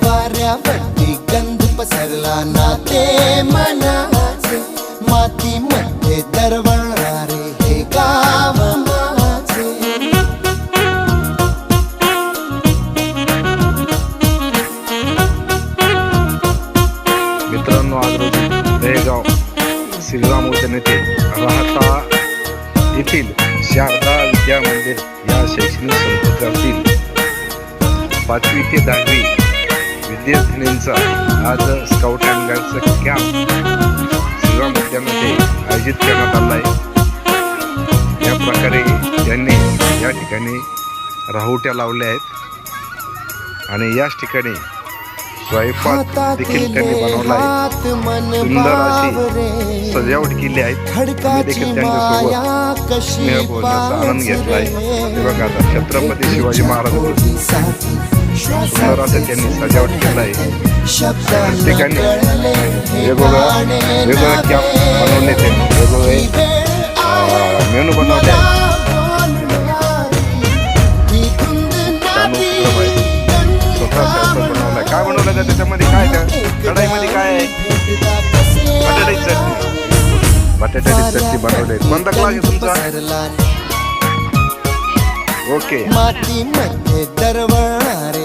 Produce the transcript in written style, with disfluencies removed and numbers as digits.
वाऱ्यावरती गंध पसरला ना ते मनाचे, मातीमध्ये दरवळणारे हे गाव माझे. मित्रांनो, आज रोजी दहेगाव श्रीराम उद्यान येथे राहता येथील शारदा विद्या मंदिर या शैक्षणिक संस्थेतील 5वी ते 10वी विद्यार्थिनींचा आज स्काउट अँड गाईडचा कॅम्प श्रीराम उद्यानामध्ये आयोजित करण्यात आला आहे. या प्रकारे त्यांनी या ठिकाणी राहुट्या लावल्या आहेत आणि याच ठिकाणी स्वयंपाक देखील त्यांनी बनवला आहे. सुंदर अशी सजावट केली आहे. मी देखील त्यांच्यासोबत स्नेहभोजनाचा आनंद घेतला आहे. हे बघा, आता छत्रपती शिवाजी महाराज सुंदर असं त्यांनी सजावट केलं आहे. ठिकाणी वेगवेगळं कॅम्प बनवले, त्यांनी वेगवेगळे मेनू बनवले आहेत. स्वतः स्वयंपाक बनवला. काय बनवलं का त्याच्यामध्ये? काय त्या कढाईमध्ये काय आहे? बटाट्याची चटणी. बटाट्याची चटणी बनवली. कोणता क्लास आहे तुमचा? ओके. मातीमध्ये दरवळणारे